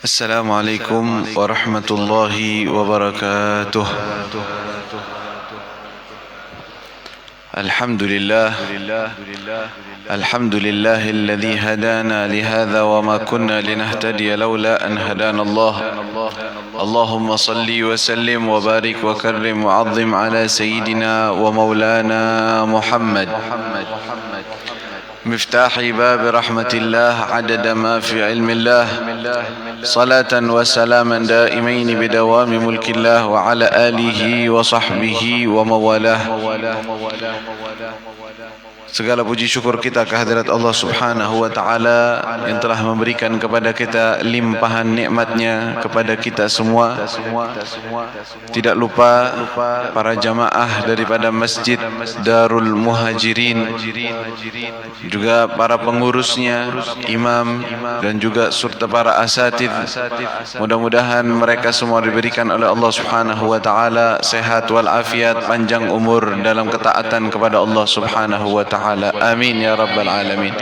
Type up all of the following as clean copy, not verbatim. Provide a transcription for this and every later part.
السلام عليكم ورحمة الله وبركاته. الحمد لله الحمد لله الذي هدانا لهذا وما كنا لنهتدي لولا أن هدانا الله. اللهم صل وسلم وبارك وكرم وعظم على سيدنا ومولانا محمد مفتاح باب رحمة الله عدد ما في علم الله، صلاة وسلاما دائمين بدوام ملك الله وعلى آله وصحبه وموالاه. Segala puji syukur kita kehadirat Allah Subhanahu wa Ta'ala yang telah memberikan kepada kita limpahan nikmatnya kepada kita semua. Tidak lupa para jamaah daripada Masjid Darul Muhajirin, juga para pengurusnya, imam dan juga serta para asatid. Mudah-mudahan mereka semua diberikan oleh Allah Subhanahu wa Ta'ala sehat walafiat, panjang umur dalam ketaatan kepada Allah Subhanahu wa Ta'ala. Amin ya rabbal alamin.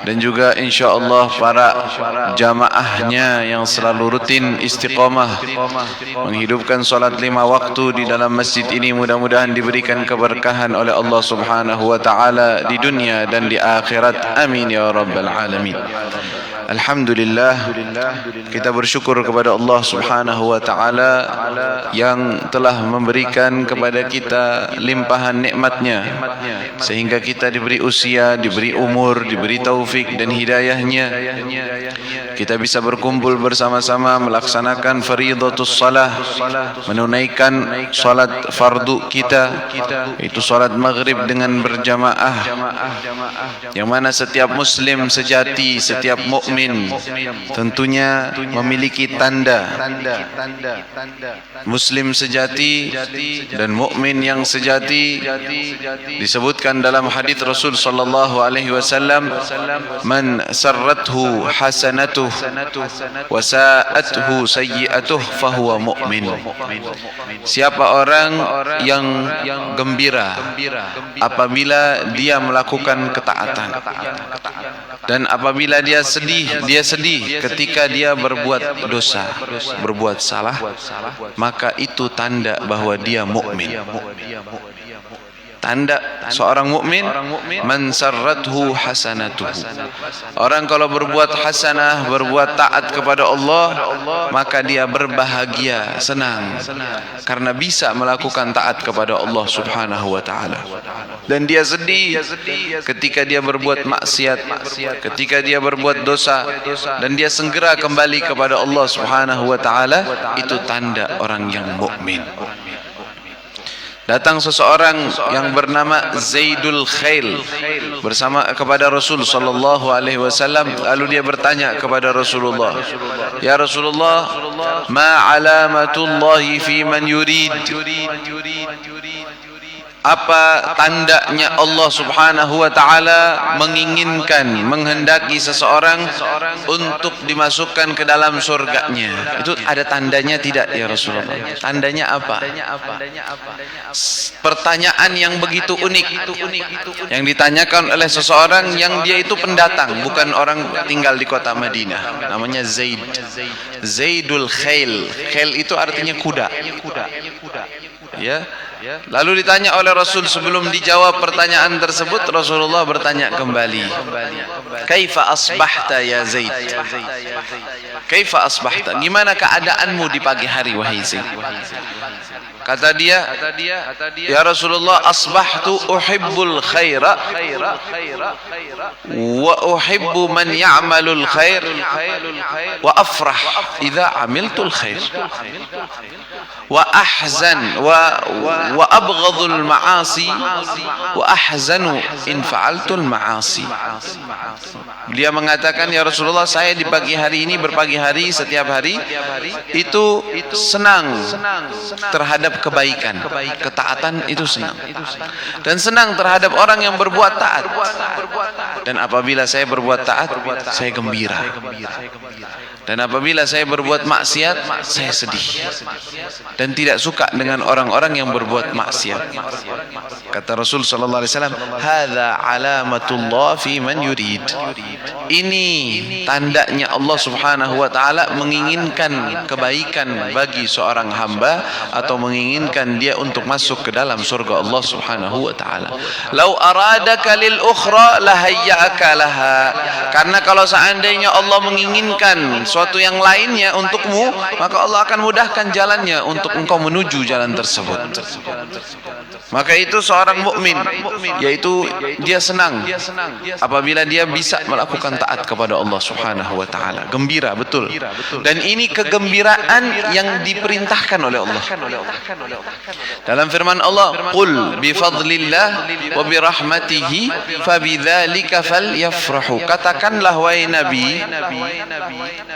Dan juga insyaAllah para jamaahnya yang selalu rutin istiqamah menghidupkan solat 5 waktu di dalam masjid ini, mudah-mudahan diberikan keberkahan oleh Allah Subhanahu wa Ta'ala di dunia dan di akhirat. Amin ya rabbal alamin. Alhamdulillah, kita bersyukur kepada Allah Subhanahu wa Ta'ala yang telah memberikan kepada kita limpahan nikmatnya sehingga kita diberi usia, diberi umur, diberi taufik dan hidayahnya. Kita bisa berkumpul bersama-sama melaksanakan fardhatus salah, menunaikan salat fardu kita, itu salat maghrib dengan berjamaah, yang mana setiap muslim sejati, setiap mukmin tentunya memiliki tanda. Muslim sejati dan mukmin yang sejati disebutkan dalam hadis Rasul sallallahu alaihi wasallam, man sarrathu hasanatuh wa sa'athu sayyi'atuh fahuwa mu'min. Siapa orang yang gembira apabila dia melakukan ketaatan, dan apabila dia sedih ketika dia berbuat dosa, berbuat salah, maka itu tanda bahwa dia mukmin. Tanda seorang mukmin, man sarrathu hasanatuhu. Orang kalau berbuat hasanah, berbuat taat kepada Allah, maka dia berbahagia, senang karena bisa melakukan taat kepada Allah Subhanahu wa Ta'ala. Dan dia sedih ketika dia berbuat maksiat, ketika dia berbuat dosa, dan dia segera kembali kepada Allah Subhanahu wa Ta'ala. Itu tanda orang yang mukmin. Datang seseorang yang bernama Zaidul Khail bersama kepada Rasul sallallahu alaihi wasallam, lalu dia bertanya kepada Rasulullah, ya Rasulullah, ma alamatullahi fi man yurid? Apa tandanya Allah Subhanahu wa Ta'ala menginginkan, menghendaki seseorang untuk dimasukkan ke dalam surganya? Itu ada tandanya tidak ya Rasulullah? Tandanya apa? Pertanyaan yang begitu unik yang ditanyakan oleh seseorang yang dia itu pendatang, bukan orang tinggal di kota Madinah. Namanya Zaid, Zaidul Khail. Khail itu artinya kuda. Ya. Lalu ditanya oleh Rasul, sebelum dijawab pertanyaan tersebut, Rasulullah bertanya kembali, kaifa asbahta ya Zaid? Kaifa asbahta? Gimana keadaanmu di pagi hari wahai Zaid? Kata dia, ya Rasulullah, asbahtu uhibbul khaira wa uhibbu man ya'malul khair wa afrah idza amiltul khair wa ahzan wa abghadul ma'asi wa ahzanu in fa'altul ma'asi. Dia mengatakan, ya Rasulullah, saya di pagi hari ini, berpagi hari, setiap hari itu senang terhadap kebaikan, ketaatan itu senang, dan senang terhadap orang yang berbuat taat. Dan apabila saya berbuat taat, saya gembira. Dan apabila saya berbuat maksiat, saya sedih. Dan tidak suka dengan orang-orang yang berbuat maksiat. Kata Rasul sallallahu alaihi wasallam, "Hadza alamatullah fi man yurid." Ini tandanya Allah Subhanahu wa taala menginginkan kebaikan bagi seorang hamba atau menginginkan dia untuk masuk ke dalam surga Allah Subhanahu wa taala. "Lau aradaka lil ukhra lahayyaka laha." Karena kalau seandainya Allah menginginkan suatu yang lainnya untukmu, maka Allah akan mudahkan jalannya untuk engkau menuju jalan tersebut. Maka itu seorang mukmin, yaitu dia senang apabila dia bisa melakukan taat kepada Allah Subhanahu wa taala. Gembira betul. Dan ini kegembiraan yang diperintahkan oleh Allah. Dalam firman Allah, "Qul bi fadlillah wa bi rahmatihi fabidzalika falyafrahu." Katakanlah wahai Nabi,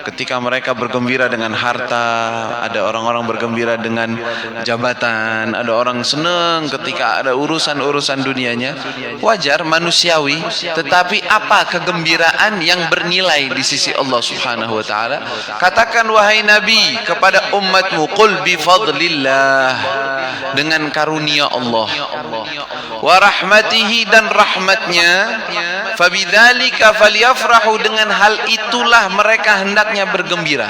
ketika mereka bergembira dengan harta, ada orang-orang bergembira dengan jabatan, ada orang senang ketika ada urusan-urusan dunianya, wajar, manusiawi. Tetapi apa kegembiraan yang bernilai di sisi Allah Subhanahu wa taala? Katakan wahai Nabi kepada umatmu, "Qul bi fadlillah," dengan karunia Allah, wa rahmatihi, dan rahmatnya, fabidzalika falyafrahu, dengan hal itulah mereka hendaknya bergembira.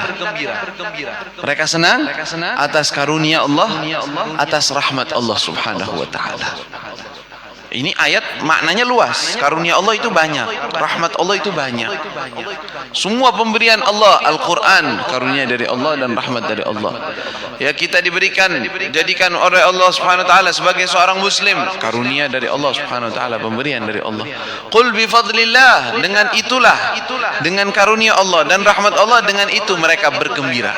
Mereka senang atas karunia Allah, atas rahmat Allah Subhanahu wa taala. Ini ayat maknanya luas. Karunia Allah itu banyak, rahmat Allah itu banyak. Semua pemberian Allah, Al-Quran, karunia dari Allah dan rahmat dari Allah. Ya, kita dijadikan oleh Allah Subhanahu wa taala sebagai seorang muslim, karunia dari Allah Subhanahu wa taala, pemberian dari Allah. Qul bi fadlillah, dengan itulah, dengan karunia Allah dan rahmat Allah, dengan itu mereka bergembira.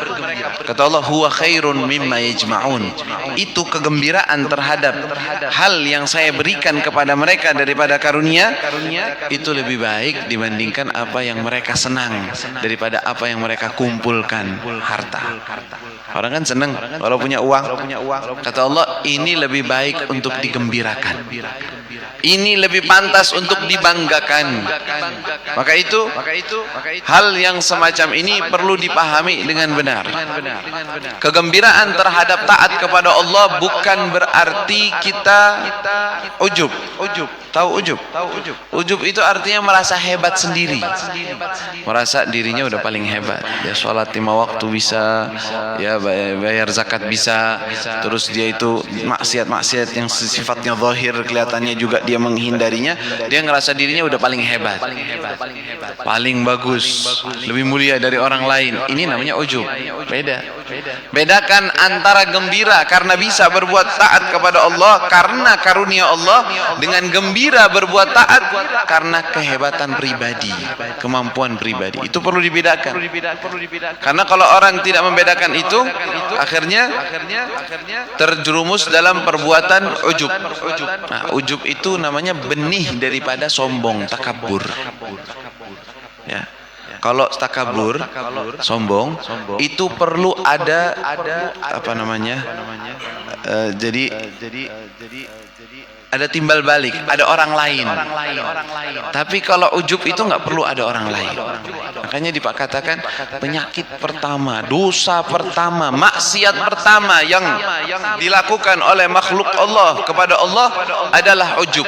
Kata Allah, "Huwa khairun mimma yajma'un." Itu kegembiraan terhadap hal yang saya berikan kepada mereka daripada karunia, itu lebih baik dibandingkan apa yang mereka senang, daripada apa yang mereka kumpulkan, harta. Orang kan senang kalau punya uang. Kata Allah, ini lebih baik untuk digembirakan. Ini lebih pantas untuk dibanggakan. Maka itu hal yang semacam ini perlu dipahami dengan benar. Kegembiraan terhadap taat kepada Allah bukan berarti kita ujub. Tahu ujub? Ujub itu artinya merasa hebat sendiri, merasa dirinya udah paling hebat. Ya, sholat 5 waktu bisa, ya bayar zakat bisa, terus dia itu maksiat-maksiat yang sifatnya zahir kelihatannya juga dia menghindarinya. Dia ngerasa dirinya udah paling hebat, paling bagus, lebih mulia dari orang lain. Ini namanya ujub. Bedakan antara gembira karena bisa berbuat taat kepada Allah karena karunia Allah, dengan gembira berbuat taat karena kehebatan pribadi, kemampuan pribadi. Itu perlu dibedakan. Karena kalau orang tidak membedakan itu, akhirnya terjerumus dalam perbuatan ujub. Nah, ujub itu namanya benih daripada sombong, takabur. Ya. Kalau takabur, sombong, itu perlu ada apa namanya? Jadi ada timbal balik, ada orang lain. Tapi kalau ujub itu nggak perlu ada orang lain. Makanya dikatakan penyakit pertama, dosa pertama, maksiat pertama yang dilakukan oleh makhluk Allah kepada Allah adalah ujub.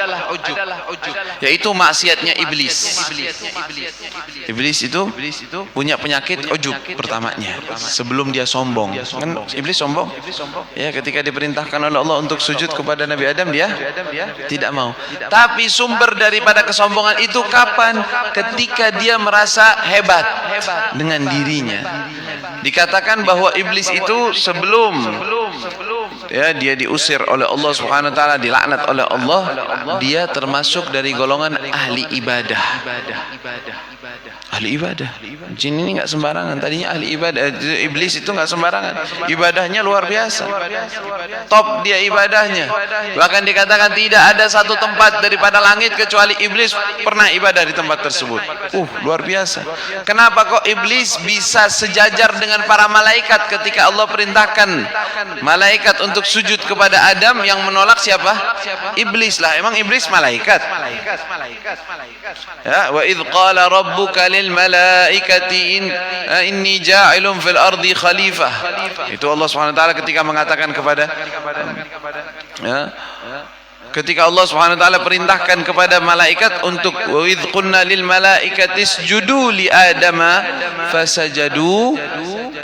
Yaitu maksiatnya iblis. Iblis itu punya penyakit ujub pertamanya. Sebelum dia sombong, kan iblis sombong. Ya, ketika diperintahkan oleh Allah untuk sujud kepada Nabi Adam, dia tidak mau. Tapi sumber daripada kesombongan itu kapan? Ketika dia merasa hebat dengan dirinya. Dikatakan bahwa iblis itu sebelum ya dia diusir oleh Allah Subhanahu wa taala, dilaknat oleh Allah, dia termasuk dari golongan ahli ibadah. ahli ibadah. Jin ini nggak sembarangan. Tadinya ahli ibadah, iblis itu nggak sembarangan. Ibadahnya luar biasa. Top dia ibadahnya. Bahkan dikatakan tidak ada satu tempat daripada langit kecuali iblis pernah ibadah di tempat tersebut. Luar biasa. Kenapa kok iblis bisa sejajar dengan para malaikat ketika Allah perintahkan malaikat untuk sujud kepada Adam, yang menolak siapa? Iblis lah. Emang iblis malaikat? Ya, wa idh qala rabbuka lil malaikati inni ja'ilun fil ardi khalifah. Itu Allah Subhanahu wa taala ketika mengatakan kepada ketika Allah Subhanahu wa taala perintahkan kepada malaikat untuk wa idh qulna lil malaikati isjudu li adama fasajadu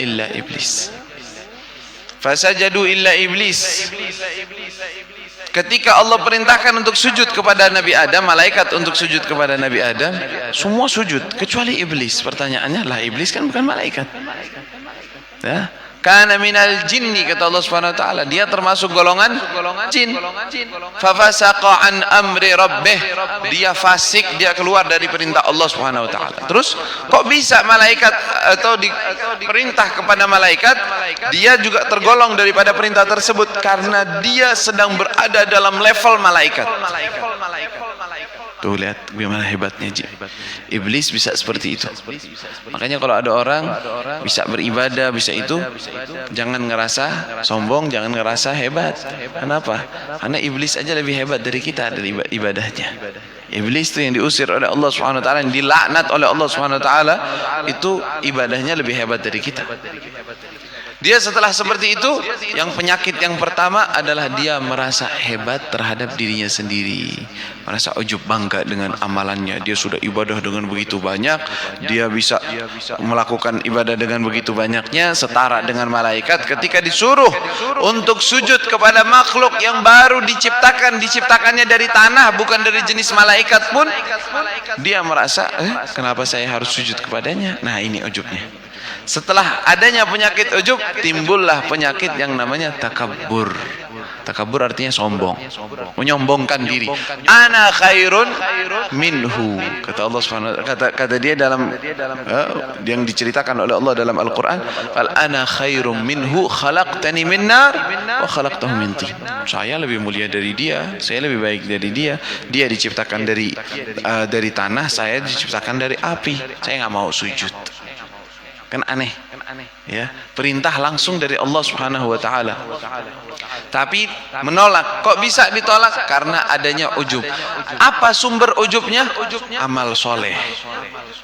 illa iblis. Fasajadu illa iblis. Ketika Allah perintahkan untuk sujud kepada Nabi Adam, malaikat untuk sujud kepada Nabi Adam, semua sujud kecuali iblis. Pertanyaannya lah, iblis kan bukan malaikat. Ya, kana minal jinni, kata Allah Subhanahu wa taala, dia termasuk golongan jin. Fa fasaqa an amri rabbih, dia fasik, dia keluar dari perintah Allah Subhanahu wa taala. Terus kok bisa malaikat atau diperintah kepada malaikat dia juga tergolong daripada perintah tersebut? Karena dia sedang berada dalam level malaikat. Tuh lihat bagaimana hebatnya iblis bisa seperti itu. Makanya kalau ada orang bisa beribadah, bisa itu, jangan ngerasa sombong, jangan ngerasa hebat. Kenapa? Karena iblis aja lebih hebat dari kita dari ibadahnya. Iblis itu yang diusir oleh Allah Subhanahu wa taala, yang dilaknat oleh Allah Subhanahu wa taala, itu ibadahnya lebih hebat dari kita. Dia setelah seperti itu, yang penyakit yang pertama adalah dia merasa hebat terhadap dirinya sendiri, merasa ujub bangga dengan amalannya. Dia sudah ibadah dengan begitu banyak, dia bisa melakukan ibadah dengan begitu banyaknya, setara dengan malaikat. Ketika disuruh untuk sujud kepada makhluk yang baru diciptakannya dari tanah, bukan dari jenis malaikat pun, dia merasa, kenapa saya harus sujud kepadanya? Nah, ini ujubnya. Setelah adanya penyakit ujub, timbullah penyakit yang namanya takabur. Takabur artinya sombong, menyombongkan diri. Ana khairun minhu, kata Allah Subhanahu wa taala, kata dia dalam yang diceritakan oleh Allah dalam Al-Qur'an, fal ana khairum minhu khalaqtani min nar wa khalaqtahu min tin. Saya lebih mulia dari dia, saya lebih baik dari dia. Dia diciptakan dari tanah, saya diciptakan dari api. Saya nggak mau sujud. Kan aneh, ya, perintah langsung dari Allah Subhanahu wa taala. Tapi menolak. Kok bisa ditolak? Karena adanya ujub. Apa sumber ujubnya? Amal soleh.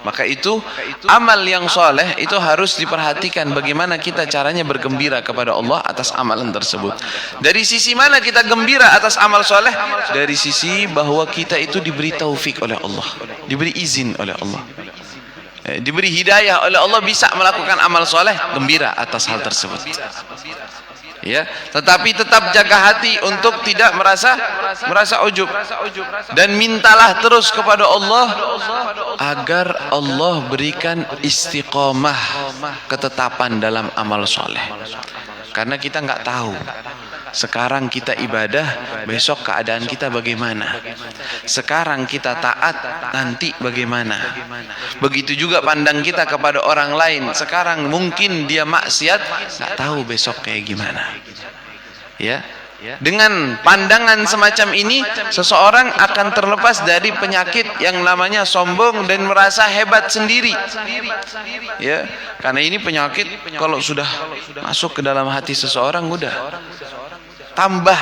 Maka itu amal yang soleh itu harus diperhatikan bagaimana kita caranya bergembira kepada Allah atas amalan tersebut. Dari sisi mana kita gembira atas amal soleh? Dari sisi bahwa kita itu diberi taufik oleh Allah, diberi izin oleh Allah, diberi hidayah oleh Allah, bisa melakukan amal soleh, gembira atas hal tersebut. Ya, tetapi tetap jaga hati untuk tidak merasa ujub, dan mintalah terus kepada Allah agar Allah berikan istiqomah, ketetapan dalam amal soleh. Karena kita nggak tahu sekarang kita ibadah, besok keadaan kita bagaimana. Sekarang kita taat, nanti bagaimana. Begitu juga pandang kita kepada orang lain. Sekarang mungkin dia maksiat, nggak tahu besok kayak gimana. Ya, dengan pandangan semacam ini, seseorang akan terlepas dari penyakit yang namanya sombong dan merasa hebat sendiri. Ya, karena ini penyakit kalau sudah masuk ke dalam hati seseorang, udah tambah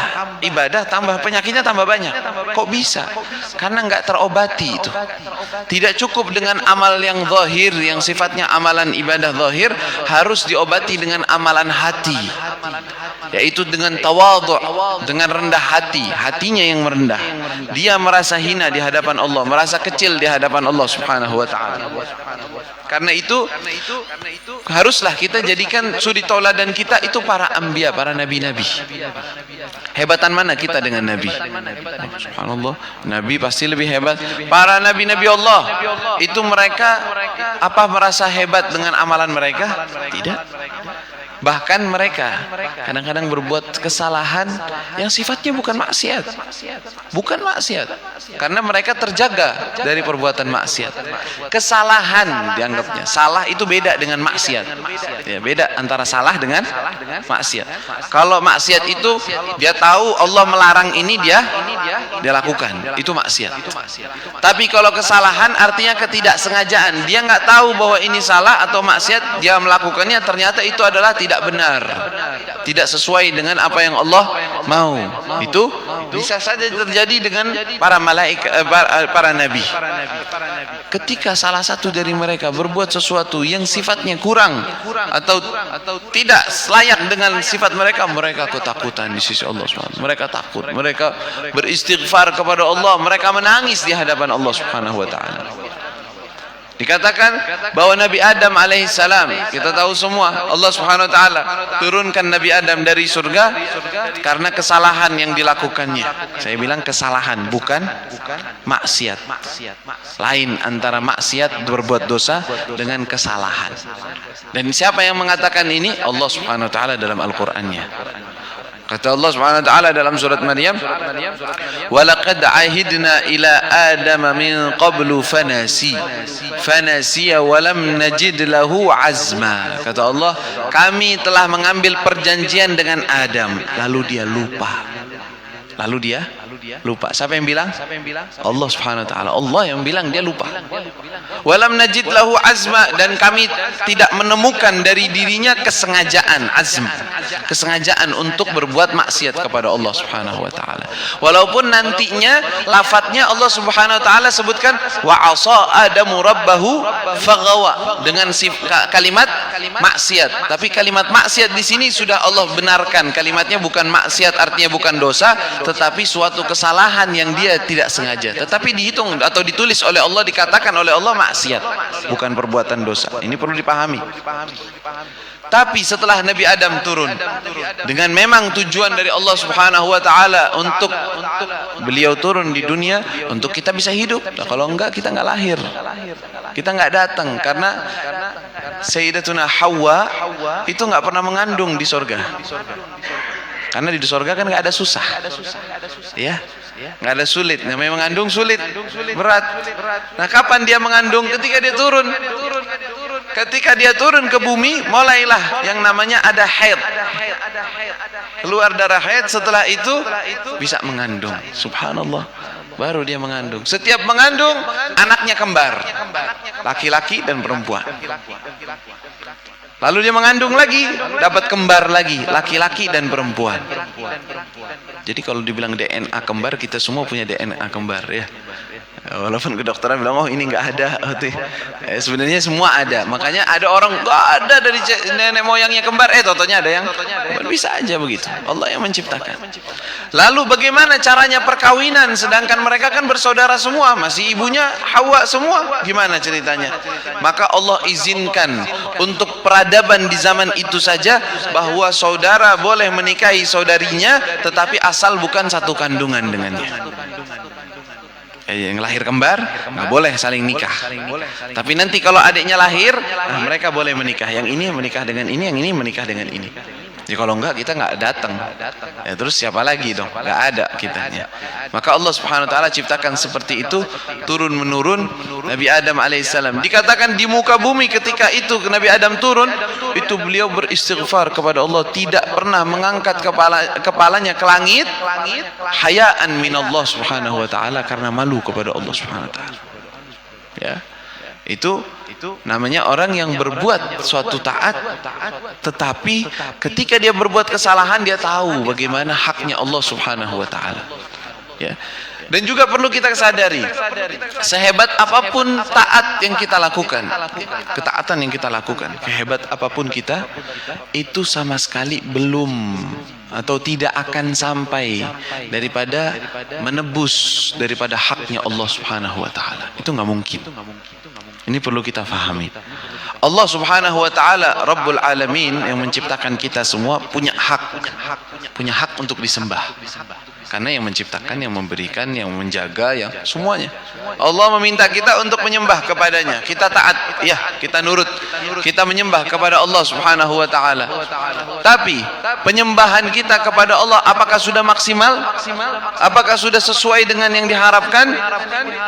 ibadah, tambah penyakitnya tambah banyak. Kok bisa? Karena nggak terobati itu. Tidak cukup dengan amal yang zahir, yang sifatnya amalan ibadah zahir, harus diobati dengan amalan hati, yaitu dengan tawadhu, dengan rendah hati. Hatinya yang merendah, dia merasa hina di hadapan Allah, merasa kecil di hadapan Allah Subhanahu wa taala. Karena itu haruslah kita jadikan suri tauladan kita itu para anbiya, para nabi-nabi. Hebatan mana kita dengan nabi? Subhanallah, nabi pasti lebih hebat. Para nabi-nabi Allah itu mereka apa merasa hebat dengan amalan mereka? Tidak. Bahkan mereka kadang-kadang berbuat kesalahan yang sifatnya bukan maksiat. Bukan maksiat. Karena mereka terjaga dari perbuatan maksiat. Kesalahan dianggapnya. Salah itu beda dengan maksiat. Ya, beda antara salah dengan maksiat. Kalau maksiat itu dia tahu Allah melarang ini, dia lakukan. Itu maksiat. Tapi kalau kesalahan artinya ketidaksengajaan. Dia nggak tahu bahwa ini salah atau maksiat, dia melakukannya, ternyata itu adalah tidak benar, tidak sesuai dengan apa yang Allah mau. Itu bisa saja terjadi dengan para malaikat, para nabi. Ketika salah satu dari mereka berbuat sesuatu yang sifatnya kurang atau tidak layak dengan sifat mereka, mereka ketakutan di sisi Allah SWT. Mereka takut, mereka beristighfar kepada Allah, mereka menangis di hadapan Allah Subhanahu wa taala. Dikatakan bahwa Nabi Adam alaihissalam, kita tahu semua, Allah Subhanahu wa taala turunkan Nabi Adam dari surga karena kesalahan yang dilakukannya. Saya bilang kesalahan, bukan maksiat. Lain antara maksiat, berbuat dosa, dengan kesalahan. Dan siapa yang mengatakan ini? Allah Subhanahu wa taala dalam Al-Qur'annya. Kata Allah Subhanahu wa taala dalam surat Maryam, "Wa laqad ahidna ila Adama min qablu fanasiya wa lam najid lahu azma." Kata Allah, kami telah mengambil perjanjian dengan Adam, lalu dia lupa. Siapa yang bilang? Allah Subhanahu wa taala. Allah yang bilang dia lupa. Walam najid lahu azma, dan kami tidak menemukan dari dirinya kesengajaan, azm, kesengajaan untuk berbuat maksiat kepada Allah Subhanahu wa taala. Walaupun nantinya lafadznya Allah Subhanahu wa taala sebutkan wa asa adamu rabbahu faghawa dengan kalimat maksiat. Tapi kalimat maksiat di sini sudah Allah benarkan. Kalimatnya bukan maksiat, artinya bukan dosa, tetapi suatu kesalahan yang dia tidak sengaja, tetapi dihitung atau ditulis oleh Allah, dikatakan oleh Allah maksiat, bukan perbuatan dosa. Ini perlu dipahami. Tapi setelah Nabi Adam turun dengan memang tujuan dari Allah Subhanahu wa taala untuk beliau turun di dunia untuk kita bisa hidup. Nah, kalau enggak kita enggak lahir. Kita enggak datang, karena Sayyidatuna Hawa itu enggak pernah mengandung di surga. Karena di surga kan nggak ada susah, ya, nggak ada sulit. Namanya mengandung sulit, berat. Nah, kapan dia mengandung? Ketika dia turun. Ketika dia turun ke bumi, mulailah yang namanya ada haid. Keluar darah haid, setelah itu bisa mengandung. Subhanallah. Baru dia mengandung. Setiap mengandung, anaknya kembar, laki-laki dan perempuan. Lalu dia mengandung lagi, dapat kembar lagi, laki-laki dan perempuan. Jadi kalau dibilang DNA kembar, kita semua punya DNA kembar, ya. Walaupun kedokteran bilang, oh ini nggak ada, sebenarnya semua ada. Makanya ada orang nggak ada dari nenek moyangnya kembar, totonya ada yang bisa aja begitu. Allah yang menciptakan. Lalu bagaimana caranya perkawinan? Sedangkan mereka kan bersaudara semua, masih ibunya Hawa semua. Gimana ceritanya? Maka Allah izinkan untuk peradaban di zaman itu saja bahwa saudara boleh menikahi saudarinya, tetapi asal bukan satu kandungan dengannya. Yang lahir kembar nggak boleh saling nikah. Tapi nanti kalau adiknya lahir, mereka boleh menikah. Yang ini menikah dengan ini, yang ini menikah dengan ini. Jadi kalau enggak, kita nggak datang. Ya, terus siapa lagi dong? Nggak ada kitanya. Maka Allah Subhanahu wa taala ciptakan seperti itu, turun menurun Nabi Adam alaihissalam. Dikatakan di muka bumi ketika itu Nabi Adam turun, itu beliau beristighfar kepada Allah, tidak pernah mengangkat kepalanya ke langit, hayaan minallah Subhanahu wa taala, karena malu kepada Allah Subhanahu wa taala. Ya. Itu namanya orang yang berbuat suatu taat, tetapi ketika dia berbuat kesalahan, dia tahu bagaimana haknya Allah Subhanahu wa taala. Ya. Dan juga perlu kita sadari, sehebat apapun taat yang kita lakukan, ketaatan yang kita lakukan, kehebat apapun kita, itu sama sekali belum atau tidak akan sampai daripada menebus daripada haknya Allah Subhanahu wa taala. Itu nggak mungkin. Ini perlu kita fahami. Allah Subhanahu wa taala Rabbul Alamin yang menciptakan kita semua punya hak untuk disembah. Karena yang menciptakan, yang memberikan, yang menjaga, yang semuanya. Allah meminta kita untuk menyembah kepadanya. Kita taat, ya, kita nurut. Kita menyembah kepada Allah Subhanahu wa taala. Tapi penyembahan kita kepada Allah apakah sudah maksimal? Apakah sudah sesuai dengan yang diharapkan?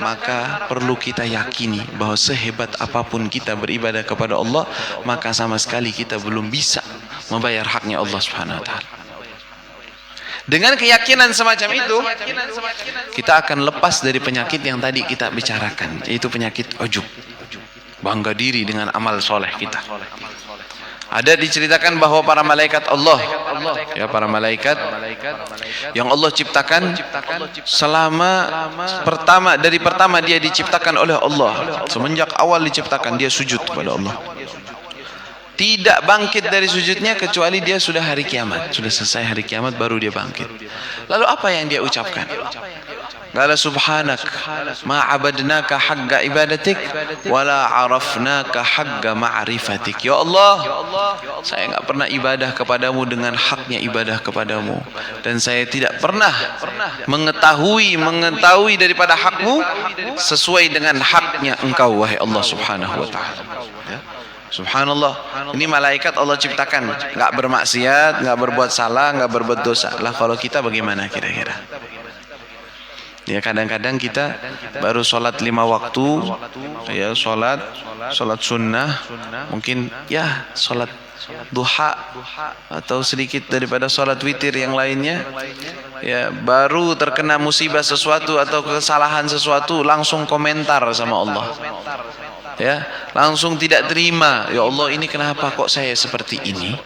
Maka perlu kita yakini bahwa sehebat apapun kita beribadah kepada Allah, maka sama sekali kita belum bisa membayar haknya Allah Subhanahu wa taala. Dengan keyakinan semacam itu, kita akan lepas dari penyakit yang tadi kita bicarakan, yaitu penyakit ujub, bangga diri dengan amal soleh kita. Ada diceritakan bahwa para malaikat Allah, ya, para malaikat yang Allah ciptakan selama dari pertama dia diciptakan oleh Allah, semenjak awal diciptakan dia sujud kepada Allah. Tidak bangkit dari sujudnya kecuali dia sudah hari kiamat, sudah selesai hari kiamat baru dia bangkit. Lalu apa yang dia ucapkan? Qala subhanak ma abadnaka haqqa ibadatik wala arafnaka haqqa ma'rifatik. Ya Allah, saya enggak pernah ibadah kepadamu dengan haknya ibadah kepadamu, dan saya tidak pernah mengetahui daripada hakmu sesuai dengan haknya engkau wahai Allah Subhanahu wa taala. Ya. Subhanallah, ini malaikat Allah ciptakan, nggak bermaksiat, nggak berbuat salah, nggak berbuat dosa. Lah kalau kita bagaimana kira-kira? Ya, kadang-kadang kita baru sholat 5 waktu, ya sholat sunnah, mungkin ya sholat duha atau sedikit daripada sholat witir yang lainnya, ya baru terkena musibah sesuatu atau kesalahan sesuatu langsung komentar sama Allah. Ya, langsung tidak terima. Ya Allah, ini kenapa kok saya seperti ini?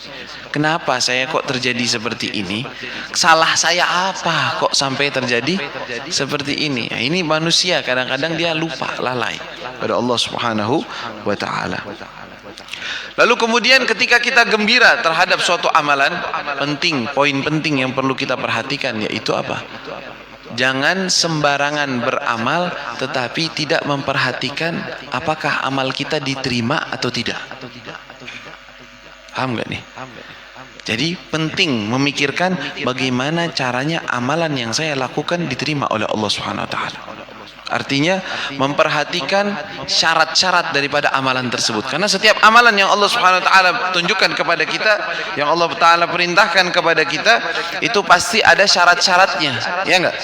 Kenapa saya kok terjadi seperti ini? Salah saya apa kok sampai terjadi seperti ini? Ya, ini manusia kadang-kadang dia lupa, lalai pada Allah Subhanahu wa taala. Lalu kemudian ketika kita gembira terhadap suatu amalan, poin penting yang perlu kita perhatikan yaitu apa? Jangan sembarangan beramal tetapi tidak memperhatikan apakah amal kita diterima atau tidak. Paham nggak nih? Jadi penting memikirkan bagaimana caranya amalan yang saya lakukan diterima oleh Allah Subhanahu wa taala. Artinya memperhatikan syarat-syarat daripada amalan tersebut. Karena setiap amalan yang Allah Subhanahu wa taala tunjukkan kepada kita, yang Allah taala perintahkan kepada kita, itu pasti ada syarat-syaratnya. Ya enggak?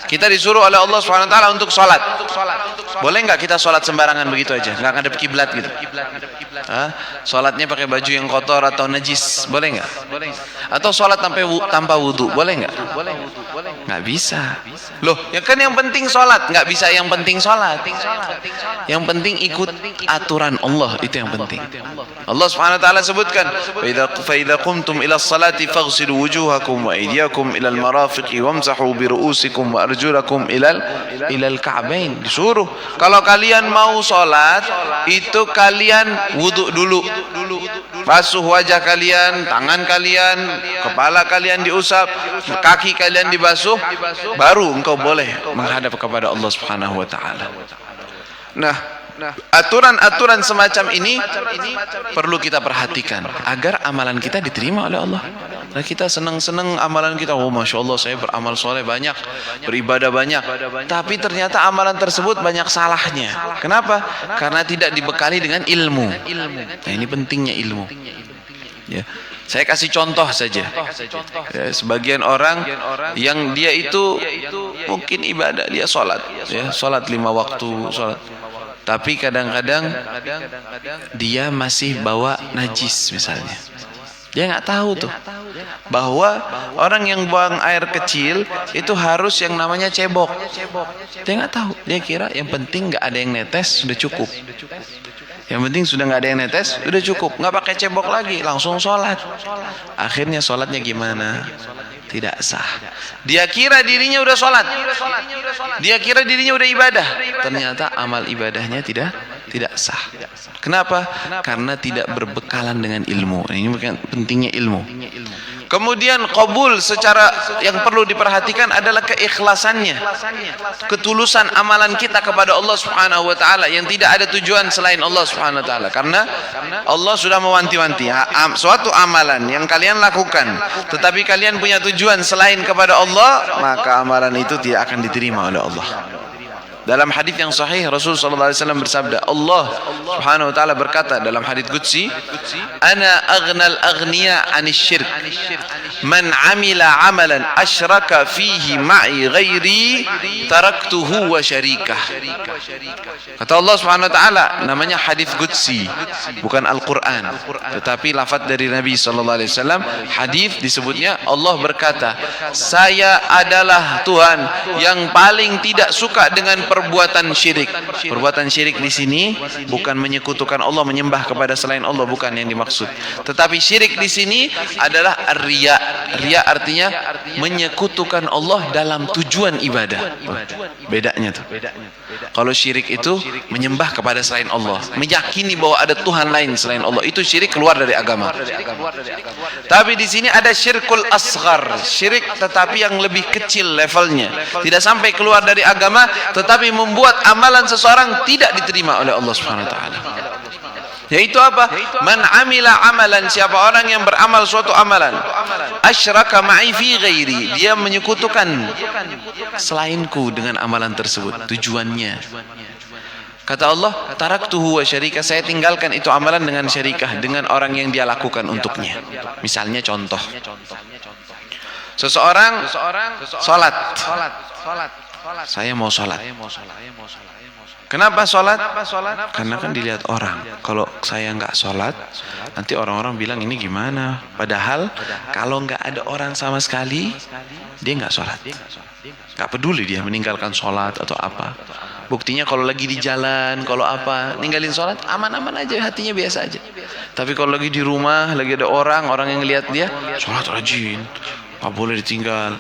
Kita disuruh oleh Allah Subhanahu wa taala untuk sholat. Boleh enggak kita sholat sembarangan begitu aja, enggak ngadep kiblat gitu? Sholatnya pakai baju yang kotor atau najis, boleh enggak? Atau sholat tanpa wudu, boleh enggak? Nggak bisa. Loh, ya kan yang penting sholat, nggak bisa yang penting sholat. Yang penting ikut aturan Allah, itu yang penting. Allah Subhanahu wa taala sebutkan, "Fa idza qumtum ila sholati faghsilu wujuhakum wa aydiyakum ila al-marafiqi wamsahu bi ru'usikum wa arjulakum ila al-ka'bain." Disuruh kalau kalian mau sholat itu kalian wudu dulu. Basuh wajah kalian, tangan kalian, kepala kalian diusap, kaki kalian dibasuh, baru engkau boleh menghadap kepada Allah Subhanahu wa taala. Nah, aturan-aturan semacam ini perlu kita perhatikan agar amalan kita diterima oleh Allah. Nah, kita senang-senang amalan kita, oh masya Allah saya beramal soleh banyak, beribadah banyak, tapi ternyata amalan tersebut banyak salahnya. Kenapa? Karena tidak dibekali dengan ilmu. Nah, ini pentingnya ilmu. Ya. Saya kasih contoh saja. Ya, sebagian orang yang dia itu mungkin ibadah, dia sholat, ya, sholat 5 waktu, sholat. Tapi kadang-kadang dia masih bawa najis misalnya. Dia nggak tahu tuh bahwa orang yang buang air kecil itu harus yang namanya cebok. Dia nggak tahu. Dia kira yang penting nggak ada yang netes sudah cukup. Yang penting sudah nggak ada yang netes sudah cukup. Nggak pakai cebok lagi, langsung sholat. Akhirnya sholatnya gimana? Tidak sah. Dia kira dirinya udah sholat. Dia kira dirinya udah ibadah. Ternyata amal ibadahnya tidak tidak sah. Kenapa? Karena tidak berbekalan dengan ilmu. Ini bukan pentingnya ilmu. Kemudian qabul secara yang perlu diperhatikan adalah keikhlasannya, ketulusan amalan kita kepada Allah Subhanahu wa taala yang tidak ada tujuan selain Allah Subhanahu wa taala. Karena Allah sudah mewanti-wanti, suatu amalan yang kalian lakukan tetapi kalian punya tujuan selain kepada Allah, maka amalan itu tidak akan diterima oleh Allah. Dalam hadis yang sahih Rasul sallallahu alaihi wasallam bersabda, Allah Subhanahu wa taala berkata dalam hadis qudsi, "Ana aghnal aghniya 'anil syirk. Man 'amila 'amalan asyraka fihi ma'i ghairi taraktuhu wa syarikah." Kata Allah Subhanahu wa taala, namanya hadis qudsi, bukan Al-Qur'an, tetapi lafaz dari Nabi sallallahu alaihi wasallam. Hadis disebutnya Allah berkata, "Saya adalah Tuhan yang paling tidak suka dengan perbuatan syirik." Perbuatan syirik di sini bukan menyekutukan Allah, menyembah kepada selain Allah, bukan yang dimaksud. Tetapi syirik di sini adalah riya. Riya artinya menyekutukan Allah dalam tujuan ibadah. Bedanya tuh. Kalau syirik itu menyembah kepada selain Allah, meyakini bahwa ada Tuhan lain selain Allah, itu syirik, keluar dari agama. Tapi di sini ada syirkul asghar, syirik tetapi yang lebih kecil levelnya, tidak sampai keluar dari agama, tetapi membuat amalan seseorang tidak diterima oleh Allah Subhanahu wa taala. Yaitu apa? Man amila amalan, siapa orang yang beramal suatu amalan, asyraka ma'i fi ghairi, dia menyekutukan selainku dengan amalan tersebut. Tujuannya, kata Allah, taraktuhu wa syarikah, saya tinggalkan itu amalan dengan syarikah, dengan orang yang dia lakukan untuknya. Misalnya contoh, seseorang sholat, saya mau sholat. Kenapa sholat? Karena kan dilihat orang. Kalau saya nggak sholat, nanti orang-orang bilang ini gimana. Padahal kalau nggak ada orang sama sekali, dia nggak sholat. Nggak peduli dia meninggalkan sholat atau apa. Buktinya kalau lagi di jalan, kalau apa, ninggalin sholat, aman-aman aja, hatinya biasa aja. Tapi kalau lagi di rumah, lagi ada orang yang ngelihat dia, sholat rajin, nggak boleh ditinggal.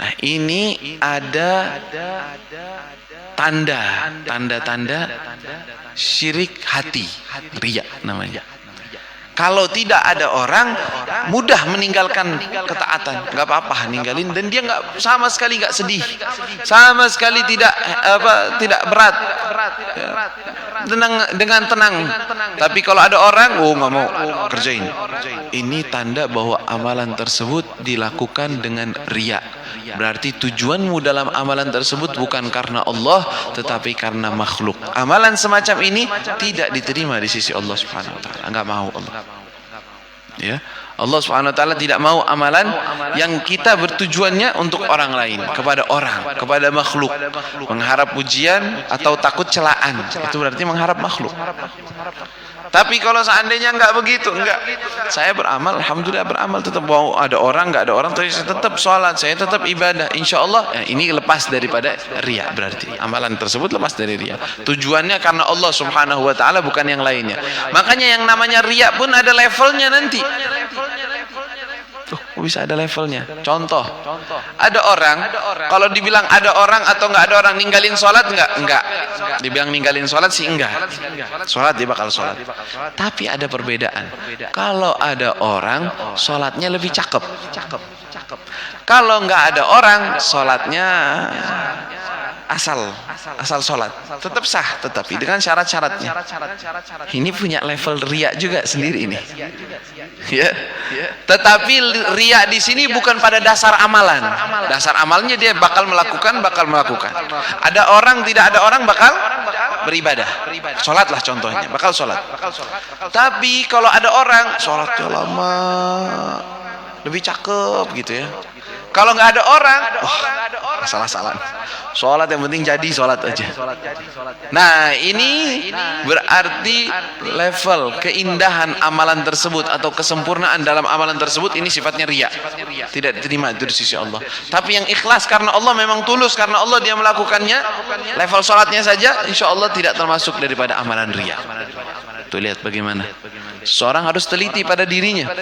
Nah, ini ada tanda-tanda syirik hati, riya namanya. Kalau tidak ada orang, mudah meninggalkan ketaatan, nggak apa-apa ninggalin, dan dia nggak, sama sekali nggak sedih, sama sekali tidak berat, dengan tenang. Tapi kalau ada orang, nggak mau kerjain. Ini tanda bahwa amalan tersebut dilakukan dengan riya. Berarti tujuanmu dalam amalan tersebut bukan karena Allah, tetapi karena makhluk. Amalan semacam ini tidak diterima di sisi Allah Subhanahu wa taala. Enggak mau Allah. Ya. Allah Subhanahu wa taala tidak mau amalan yang kita bertujuannya untuk orang lain, kepada orang, kepada makhluk, mengharap pujian atau takut celaan. Itu berarti mengharap makhluk. Tapi kalau seandainya enggak begitu, enggak, saya beramal, alhamdulillah beramal, tetap mau ada orang, enggak ada orang, tapi saya tetap sholat, saya tetap ibadah, insya Allah, ya, ini lepas daripada riya. Berarti amalan tersebut lepas dari riya. Tujuannya karena Allah Subhanahu wa taala, bukan yang lainnya. Makanya yang namanya riya pun ada levelnya nanti. Bisa ada levelnya. Contoh, ada orang, kalau dibilang ada orang atau nggak ada orang ninggalin sholat, enggak. Dibilang ninggalin sholat sih enggak. Sholat dia bakal sholat. Tapi ada perbedaan. Kalau ada orang, sholatnya lebih cakep. Kalau nggak ada orang, sholatnya asal sholat, tetap sah, tetapi dengan syarat-syaratnya. Ini punya level riya juga sendiri ini. Ya. Tetapi riya di sini bukan pada dasar amalan. Dasar amalnya dia bakal melakukan. Ada orang, tidak ada orang, bakal beribadah. Sholatlah contohnya, bakal sholat. Tapi kalau ada orang, sholatnya lama, lebih cakep gitu ya. Kalau nggak ada orang, salah-salah. Sholat yang penting jadi sholat aja. Nah, ini berarti level keindahan amalan tersebut atau kesempurnaan dalam amalan tersebut, ini sifatnya riya. Tidak diterima itu di sisi Allah. Tapi yang ikhlas karena Allah, memang tulus karena Allah dia melakukannya, level sholatnya saja, insya Allah tidak termasuk daripada amalan riya. Tuh lihat bagaimana. Seorang harus teliti pada dirinya.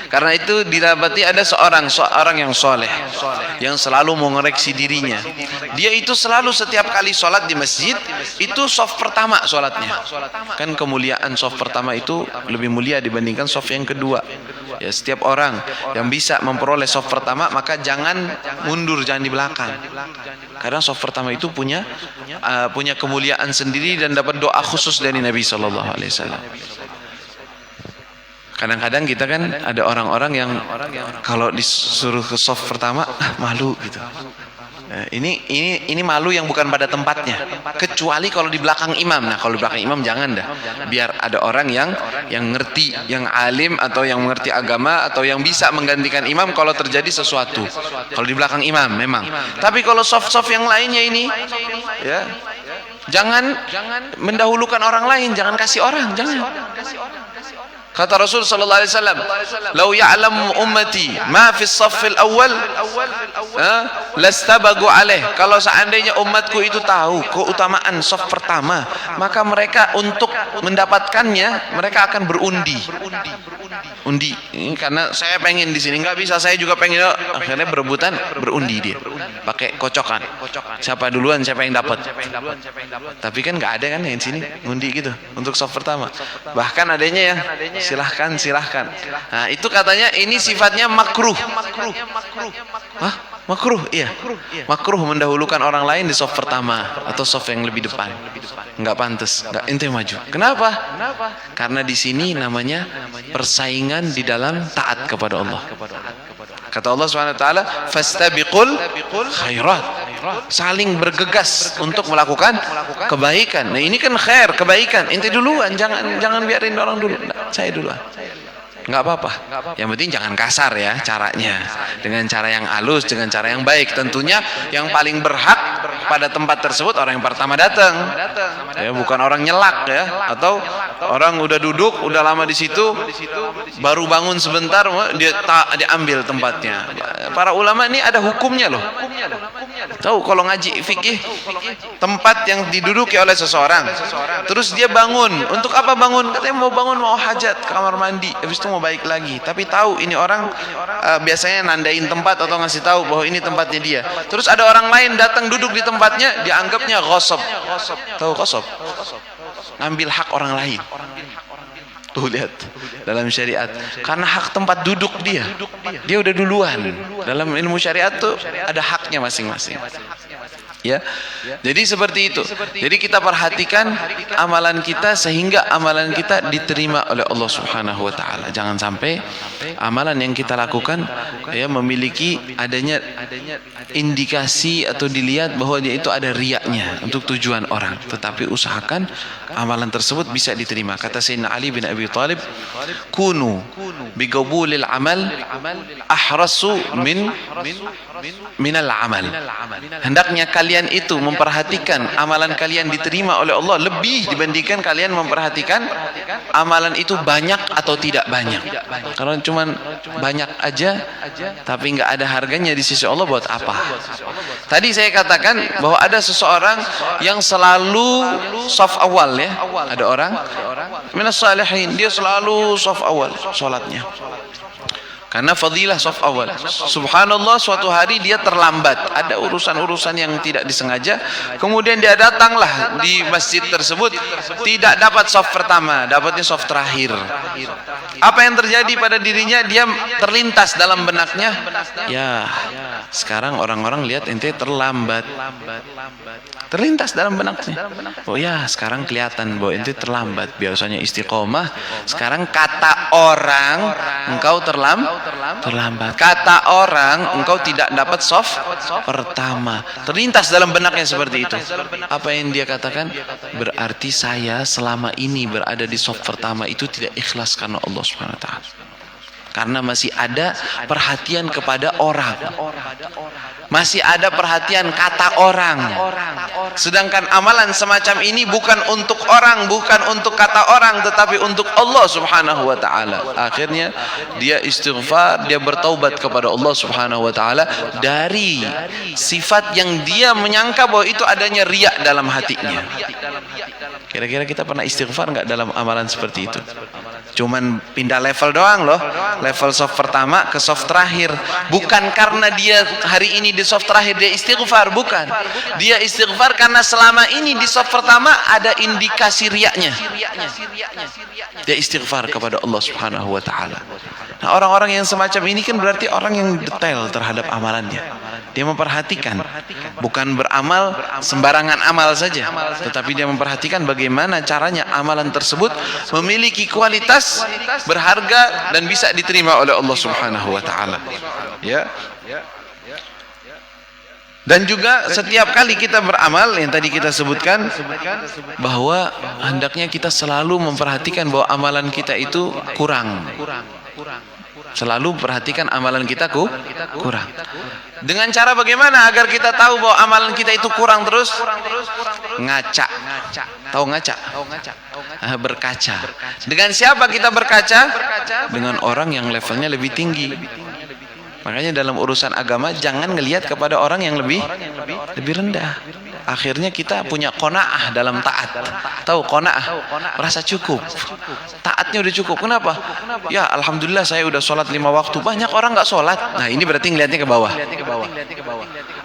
Karena itu didapati ada seorang yang soleh, yang selalu mengoreksi dirinya. Dia itu selalu setiap kali sholat di masjid, itu shaf pertama sholatnya. Kan kemuliaan shaf pertama itu lebih mulia dibandingkan shaf yang kedua. Ya, setiap orang yang bisa memperoleh shaf pertama, maka jangan mundur, jangan di belakang. Karena shaf pertama itu punya kemuliaan sendiri dan dapat doa khusus dari Nabi SAW. Kadang-kadang kita kan ada orang-orang yang kalau disuruh ke shaf pertama malu gitu. Ini malu yang bukan pada tempatnya, kecuali kalau di belakang imam. Nah, kalau di belakang imam jangan dah, biar ada orang yang ngerti, yang alim atau yang mengerti agama atau yang bisa menggantikan imam kalau terjadi sesuatu. Kalau di belakang imam memang. Tapi kalau shaf-shaf yang lainnya ini, ya, jangan mendahulukan orang lain, jangan kasih orang, jangan. Kata Rasul sallallahu alaihi wasallam, "Lau ya'lamu ummati ma fi as-saffil awwal, lastabagu alaih." Kalau seandainya umatku itu tahu keutamaan shaf pertama, maka mereka untuk mendapatkannya mereka akan berundi. Undi. Ini karena saya pengen di sini, nggak bisa, saya juga pengen. Akhirnya berebutan, berundi dia. Pakai kocokan. Siapa duluan, siapa yang dapat. Tapi kan nggak ada kan yang sini ngundi gitu untuk shaf pertama. Bahkan adanya yang silahkan. Nah, itu katanya ini sifatnya makruh. Hah? Makruh, iya. Makruh mendahulukan orang lain di shaf pertama atau shaf yang lebih depan. Enggak pantas, enggak, ente maju. Kenapa? Karena di sini namanya persaingan di dalam taat kepada Allah. Kata Allah SWT, fastabiqul khairat. Saling bergegas untuk melakukan kebaikan. Nah, ini kan khair, kebaikan. Ente duluan, jangan biarin orang dulu. Nah, saya duluan. Nggak apa-apa. Yang penting jangan kasar ya caranya. Dengan cara yang halus, dengan cara yang baik. Tentunya yang paling berhak pada tempat tersebut orang yang pertama datang. Ya, bukan orang nyelak ya, atau orang udah duduk, udah lama di situ, baru bangun sebentar dia diambil tempatnya. Para ulama ini ada hukumnya loh. Tahu kalau ngaji fikih, tempat yang diduduki oleh seseorang, terus dia bangun. Untuk apa bangun? Katanya mau hajat, kamar mandi. Habis itu mau baik lagi, tapi tahu ini orang biasanya nandain tempat atau ngasih tahu bahwa ini tempatnya dia. Terus ada orang lain datang duduk di tempatnya, dianggapnya ghasab. Tahu ghasab? Ngambil hak orang lain. Tuh lihat dalam syariat, karena hak tempat duduk dia udah duluan. Dalam ilmu syariat tuh ada haknya masing-masing. Ya, jadi seperti itu. Jadi kita perhatikan amalan kita sehingga amalan kita diterima oleh Allah Subhanahu Wa Taala. Jangan sampai amalan yang kita lakukan ya memiliki adanya indikasi atau dilihat bahwa dia itu ada riyaknya untuk tujuan orang. Tetapi usahakan amalan tersebut bisa diterima. Kata Sayyidina Ali bin Abi Thalib, "Kunu biqabulil amal ahrasu minal amal." Hendaknya kalian itu memperhatikan amalan kalian diterima oleh Allah lebih dibandingkan kalian memperhatikan amalan itu banyak atau tidak banyak. Kalau cuma banyak aja tapi nggak ada harganya di sisi Allah, buat apa? Tadi saya katakan bahwa ada seseorang yang selalu shaf awal ya. Ada orang minas salihin, dia selalu shaf awal sholatnya. Karena fadilah shaf awal. Subhanallah, suatu hari dia terlambat, ada urusan-urusan yang tidak disengaja, kemudian dia datanglah di masjid tersebut, tidak dapat shaf pertama, dapatnya shaf terakhir. Apa yang terjadi pada dirinya? Dia terlintas dalam benaknya, ya sekarang orang-orang lihat ente terlambat. Terlintas dalam benaknya, oh ya sekarang kelihatan bahwa ente terlambat. Biasanya istiqomah, sekarang kata orang engkau terlambat. Kata orang engkau tidak dapat shaf pertama. Terlintas dalam benaknya seperti itu. Apa yang dia katakan? Berarti saya selama ini berada di shaf pertama itu tidak ikhlas karena Allah Subhanahu Wa Taala. Karena masih ada perhatian kepada orang, masih ada perhatian kata orang. Sedangkan amalan semacam ini bukan untuk orang, bukan untuk kata orang, tetapi untuk Allah Subhanahu wa taala. Akhirnya dia istighfar, dia bertaubat kepada Allah Subhanahu wa taala dari sifat yang dia menyangka bahwa itu adanya riya dalam hatinya. Kira-kira kita pernah istighfar nggak dalam amalan seperti itu? Cuman pindah level doang loh, level soft pertama ke soft terakhir. Bukan karena dia hari ini di soft terakhir dia istighfar, bukan. Dia istighfar karena selama ini di soft pertama ada indikasi riaknya. Dia istighfar kepada Allah Subhanahu wa taala. Nah, orang-orang yang semacam ini kan berarti orang yang detail terhadap amalannya. Dia memperhatikan, bukan beramal sembarangan amal saja, tetapi dia memperhatikan bagaimana caranya amalan tersebut memiliki kualitas berharga dan bisa diterima oleh Allah Subhanahu wa taala. Ya. Dan juga setiap kali kita beramal yang tadi kita sebutkan, bahwa hendaknya kita selalu memperhatikan bahwa amalan kita itu kurang. Selalu perhatikan amalan kita kurang. Dengan cara bagaimana agar kita tahu bahwa amalan kita itu kurang terus? Ngaca. Tahu ngaca? Berkaca. Dengan siapa kita berkaca? Dengan orang yang levelnya lebih tinggi. Makanya dalam urusan agama jangan ngelihat kepada orang yang lebih rendah. Akhirnya kita punya qanaah dalam taat. Tahu qanaah? Merasa cukup. Taatnya udah cukup. Kenapa? Ya alhamdulillah saya udah sholat 5 waktu. Banyak orang nggak sholat. Nah ini berarti ngelihatnya ke bawah.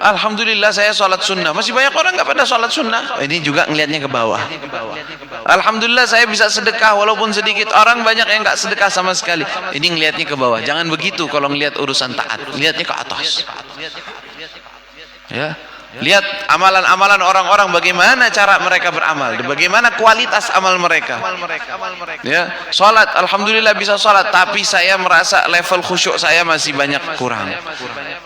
Alhamdulillah saya sholat sunnah. Masih banyak orang nggak pada sholat sunnah. Ini juga ngelihatnya ke bawah. Alhamdulillah saya bisa sedekah walaupun sedikit. Orang banyak yang nggak sedekah sama sekali. Ini ngelihatnya ke bawah. Jangan begitu kalau ngelihat urusan taat. Lihatnya ke atas. Ya. Lihat amalan-amalan orang-orang, bagaimana cara mereka beramal, bagaimana kualitas amal mereka. Ya, salat, alhamdulillah bisa salat, tapi saya merasa level khusyuk saya masih banyak kurang.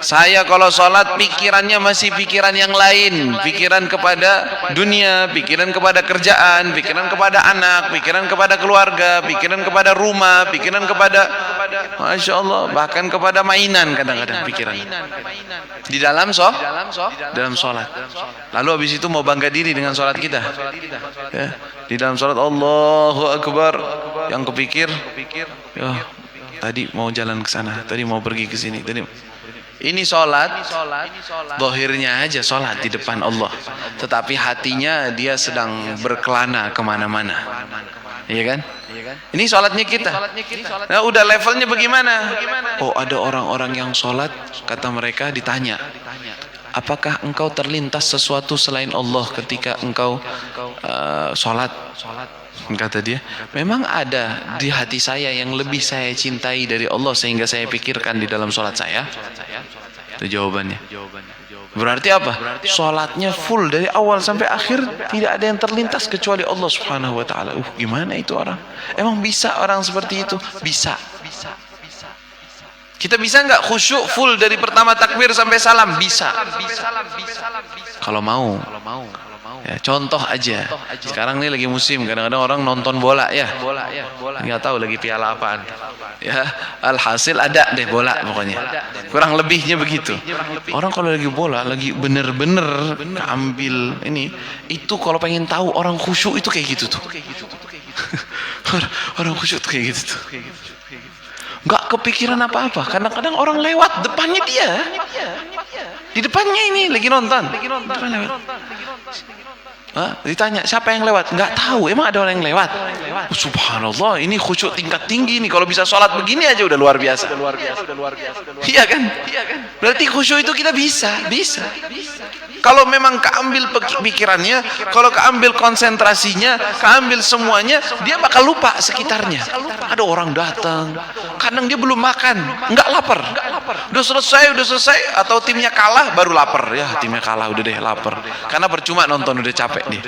Saya kalau salat pikirannya masih pikiran yang lain, pikiran kepada dunia, pikiran kepada kerjaan, pikiran kepada anak, pikiran kepada keluarga, pikiran kepada rumah, pikiran kepada, masya Allah, bahkan kepada mainan kadang-kadang pikiran. Di dalam sholat. Lalu habis itu mau bangga diri dengan sholat kita. Ya, di dalam sholat Allahu Akbar, yang kepikir, ya, tadi mau jalan ke sana, tadi mau pergi ke sini, tadi. Ini sholat, zahirnya aja sholat di depan Allah, tetapi hatinya dia sedang berkelana kemana-mana. Iya kan? Ini sholatnya kita. Nah, udah levelnya bagaimana? Oh, ada orang-orang yang sholat, kata mereka ditanya, apakah engkau terlintas sesuatu selain Allah ketika engkau sholat? Kata dia, memang ada di hati saya yang lebih saya cintai dari Allah sehingga saya pikirkan di dalam sholat saya. Itu jawabannya. Berarti apa? Sholatnya full dari awal sampai akhir, tidak ada yang terlintas kecuali Allah Subhanahu wa taala. Gimana itu orang? Emang bisa orang seperti itu? Bisa. Kita bisa nggak khusyuk full dari pertama takbir sampai salam? Bisa. Kalau mau. Ya, contoh aja. Sekarang ini lagi musim, kadang-kadang orang nonton bola ya. Nggak tahu lagi piala apaan. Ya, alhasil ada deh bola pokoknya. Kurang lebihnya begitu. Orang kalau lagi bola, lagi bener-bener ambil ini, itu kalau pengen tahu orang khusyuk itu kayak gitu tuh. Orang khusyuk tuh kayak gitu tuh. Nggak kepikiran apa-apa. Kadang-kadang orang lewat depannya dia. Di depannya ini lagi nonton. Ditanya siapa yang lewat? Nggak tahu. Emang ada orang yang lewat? Subhanallah, ini khusyuk tingkat tinggi nih. Kalau bisa sholat begini aja udah luar biasa. Iya kan? Berarti khusyuk itu kita bisa. Kalau memang keambil pikirannya, kalau keambil konsentrasinya, keambil semuanya, dia bakal lupa sekitarnya. Ada orang datang, kadang dia belum makan, nggak lapar. Udah selesai, atau timnya kalah baru lapar. Ya, timnya kalah udah deh lapar. Karena percuma nonton, udah capek nih.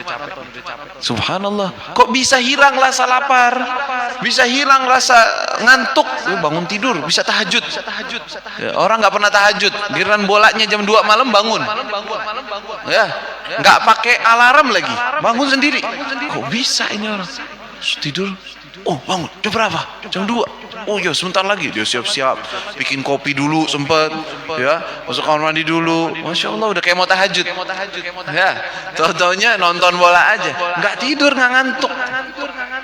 Subhanallah, kok bisa hilang rasa lapar, bisa hilang rasa ngantuk, bangun tidur, bisa tahajud. Ya, orang nggak pernah tahajud, giliran bolanya jam 2 malam bangun. Ya, nggak pakai alarm lagi, bangun sendiri. Kok bisa ini orang tidur Oh bangun, jam berapa? Jam 2. Oh ya sebentar lagi dia siap-siap, bikin kopi dulu sempat, ya masuk kamar mandi dulu. Masya Allah udah kayak mau tahajud. Ya, tahu-taunya nonton bola aja, nggak tidur, nggak ngantuk.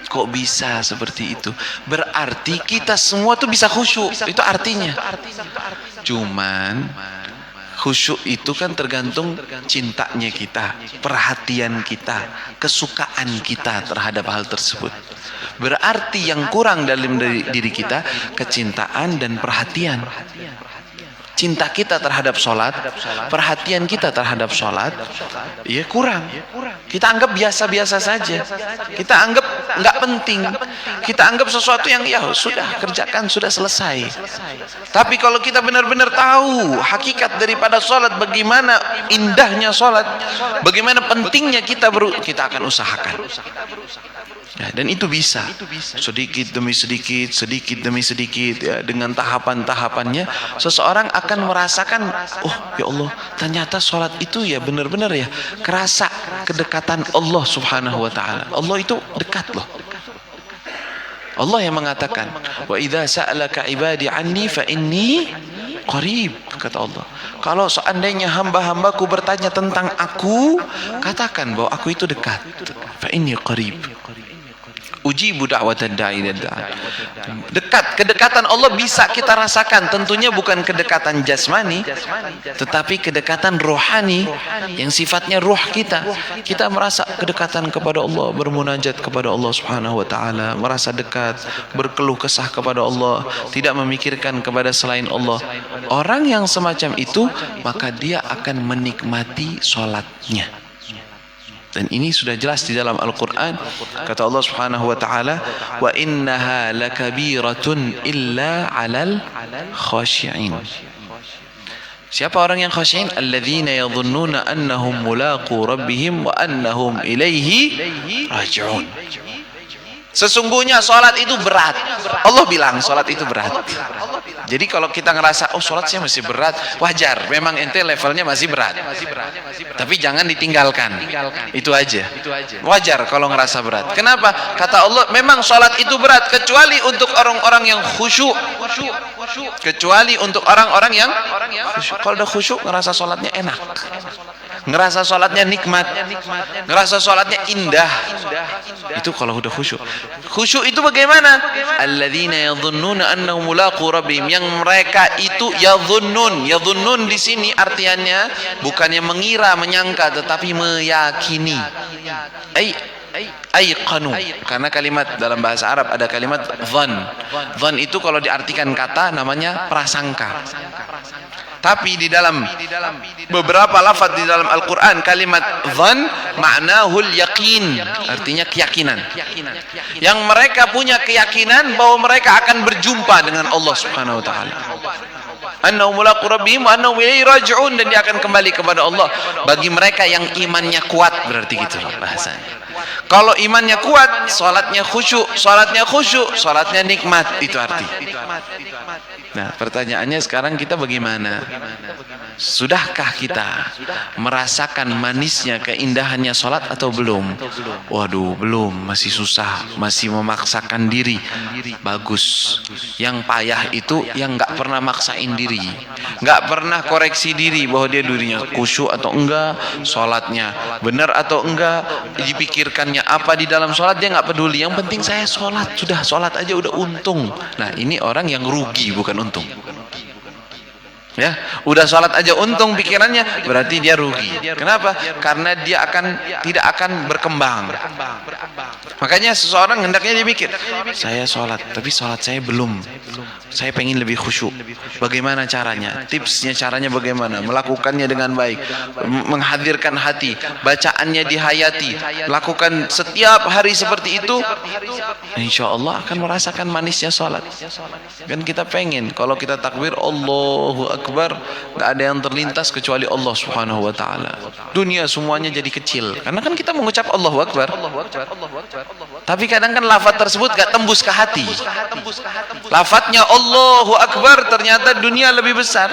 Kok bisa seperti itu? Berarti kita semua tuh bisa khusyuk. Itu artinya. Cuman khusyuk itu kan tergantung cintanya kita, perhatian kita, kesukaan kita terhadap hal tersebut. Berarti yang kurang dalam diri kita kecintaan dan perhatian. Cinta kita terhadap sholat, perhatian kita terhadap sholat, ya kurang. Kita anggap biasa-biasa saja. Kita anggap nggak penting. Kita anggap sesuatu yang ya sudah kerjakan, sudah selesai. Tapi kalau kita benar-benar tahu hakikat daripada sholat, bagaimana indahnya sholat, bagaimana pentingnya kita akan usahakan. Ya, dan itu bisa sedikit demi sedikit, sedikit demi sedikit, ya, dengan tahapan-tahapannya seseorang akan merasakan, oh ya Allah, ternyata sholat itu ya benar-benar ya kerasa kedekatan Allah Subhanahu wa taala. Allah itu dekat loh. Allah yang mengatakan, wa idza sa'alaka ibadi anni fa inni qarib, kata Allah. Kalau seandainya hamba-hambaku bertanya tentang aku, katakan bahwa aku itu dekat. Fa inni qarib. Ujibu da'watad da'i dan da'a. Dekat, kedekatan Allah bisa kita rasakan. Tentunya bukan kedekatan jasmani, tetapi kedekatan rohani yang sifatnya ruh kita. Kita merasa kedekatan kepada Allah, bermunajat kepada Allah Subhanahu wa taala, merasa dekat, berkeluh kesah kepada Allah, tidak memikirkan kepada selain Allah. Orang yang semacam itu, maka dia akan menikmati sholatnya. Dan ini sudah jelas di dalam Al-Quran. Kata Allah Subhanahu wa ta'ala, wa innaha lakabiratun illa 'alal khashi'in. Siapa orang yang khashi'in? Alladzina yadhunnuna annahum mulaqu rabbihim wa annahum ilaihi raji'un. Sesungguhnya sholat itu berat. Allah bilang sholat itu berat. Jadi kalau kita ngerasa, oh sholat saya masih berat, wajar. Memang ente levelnya masih berat. Tapi jangan ditinggalkan. Itu aja. Wajar kalau ngerasa berat. Kenapa? Kata Allah, memang sholat itu berat. Kecuali untuk orang-orang yang khusyuk. Kecuali untuk orang-orang yang khusyuk. Kalau udah khusyuk, ngerasa sholatnya enak. Ngerasa sholatnya nikmat, ngerasa sholatnya indah. Itu kalau udah khusyuk. Khusyuk itu bagaimana? Alladzina yadhunnuna annahum mulaqu rabbihim, yang mereka itu yadhunnun. Yadhunnun di sini artiannya bukannya mengira, menyangka, tetapi meyakini. Aiqanu, karena kalimat dalam bahasa Arab ada kalimat dhann. Dhann itu kalau diartikan kata namanya prasangka. Tapi di dalam beberapa lafaz di dalam Al-Quran kalimat dhann ma'nahul yaqin, artinya keyakinan. Yang mereka punya keyakinan bahwa mereka akan berjumpa dengan Allah Subhanahu wa taala. Annahum mulaqu rabbihim wa annahum ilaihi raji'un, dan dia akan kembali kepada Allah. Bagi mereka yang imannya kuat, berarti gitu bahasanya. Kalau imannya kuat, salatnya khusyuk, salatnya nikmat, itu arti. Nah, pertanyaannya sekarang kita bagaimana? Sudahkah kita merasakan manisnya, keindahannya salat atau belum? Waduh, belum, masih susah, masih memaksakan diri. Bagus. Yang payah itu yang nggak pernah maksain diri, nggak pernah koreksi diri bahwa dia dirinya khusyuk atau enggak, salatnya benar atau enggak, dipikirkannya apa di dalam salat, dia nggak peduli. Yang penting saya salat, sudah salat aja udah untung. Nah, ini orang yang rugi, bukan untung. Ya, udah sholat aja untung pikirannya, berarti dia rugi. Kenapa? Karena dia tidak akan berkembang. Makanya seseorang hendaknya dia mikir, saya sholat, tapi sholat saya belum. Saya pengen lebih khusyuk. Bagaimana caranya? Tipsnya, caranya bagaimana? Melakukannya dengan baik, menghadirkan hati, bacaannya dihayati, lakukan setiap hari seperti itu. Insya Allah akan merasakan manisnya sholat. Kan kita pengen kalau kita takbir Allahu Akbar, nggak ada yang terlintas kecuali Allah Subhanahu wa taala. Dunia semuanya jadi kecil karena kan kita mengucap Allahu Akbar. Tapi kadang kan lafaz tersebut nggak tembus ke hati. Lafaznya Allahu Akbar, ternyata dunia lebih besar.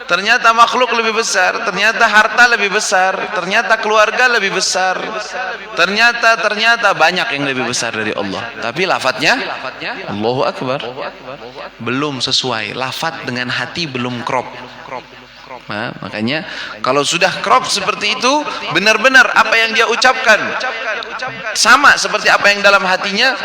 ternyata makhluk lebih besar, ternyata harta lebih besar, ternyata keluarga lebih besar, ternyata banyak yang lebih besar dari Allah. Tapi lafadznya Allahu Akbar belum sesuai. Lafadz dengan hati belum krop. Nah, makanya kalau sudah crop seperti itu, benar-benar apa yang dia ucapkan sama seperti apa yang dalam hatinya,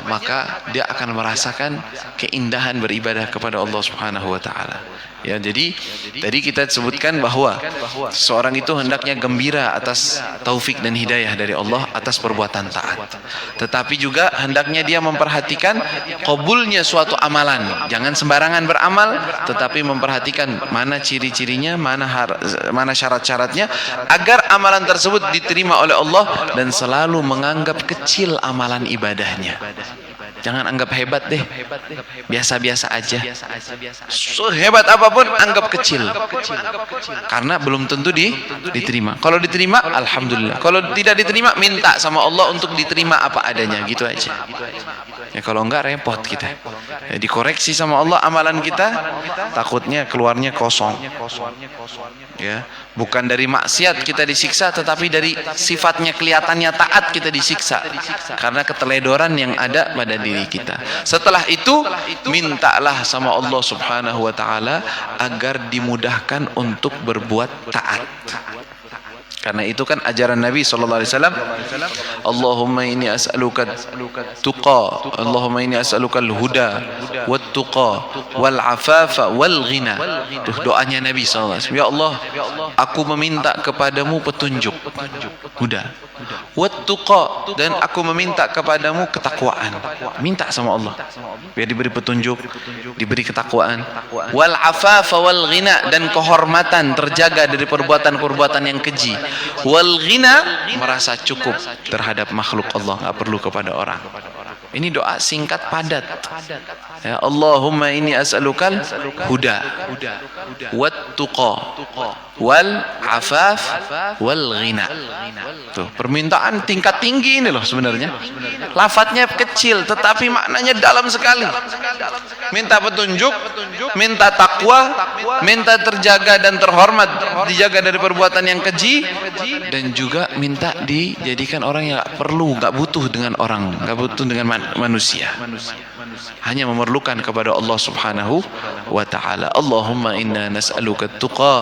maka dia akan merasakan keindahan beribadah kepada Allah Subhanahu wa taala. Ya, jadi tadi kita sebutkan bahwa seorang itu hendaknya gembira atas taufik dan hidayah dari Allah atas perbuatan taat. Tetapi juga hendaknya dia memperhatikan qabulnya suatu amalan. Jangan sembarangan beramal, tetapi memperhatikan mana ciri-cirinya, mana syarat-syaratnya agar amalan tersebut diterima oleh Allah, dan selalu menganggap kecil amalan ibadahnya. Jangan anggap hebat deh, biasa-biasa aja. Hebat apapun anggap kecil, karena belum tentu diterima. Kalau diterima, alhamdulillah. Kalau tidak diterima, minta sama Allah untuk diterima apa adanya, gitu aja. Ya, kalau enggak repot kita. Ya, dikoreksi sama Allah amalan kita, takutnya keluarnya kosong. Ya, bukan dari maksiat kita disiksa, tetapi dari sifatnya kelihatannya taat kita disiksa karena keteledoran yang ada pada diri kita. Setelah itu mintalah sama Allah Subhanahu wa taala agar dimudahkan untuk berbuat taat. Karena itu kan ajaran Nabi sallallahu alaihi wasallam, Allahumma inni as'aluka tuqa, Allahumma inni as'aluka al-huda wat tuqa wal afafa wal ghina. Itu doanya Nabi sallallahu alaihi wasallam. Ya Allah, aku meminta kepadamu petunjuk, huda, wat tuqa, dan aku meminta kepadamu ketakwaan. Minta sama Allah biar diberi petunjuk, diberi ketakwaan. Wal afafa wal ghina, dan kehormatan, terjaga dari perbuatan-perbuatan yang keji. Wal ghina, merasa cukup terhadap makhluk Allah, nggak perlu kepada orang. Ini doa singkat padat. Ya, Allahumma inni as'alukal huda wat tuqa wal afaf wal ghina. Tuh, permintaan tingkat tinggi ini loh sebenarnya. Lafadznya kecil tetapi maknanya dalam sekali. Minta petunjuk, minta takwa, minta terjaga dan terhormat, dijaga dari perbuatan yang keji, dan juga minta dijadikan orang yang nggak perlu, nggak butuh dengan orang, nggak butuh dengan manusia, hanya memerlukan kepada Allah Subhanahu wa taala. Allahumma inna nas'aluka at-tuqa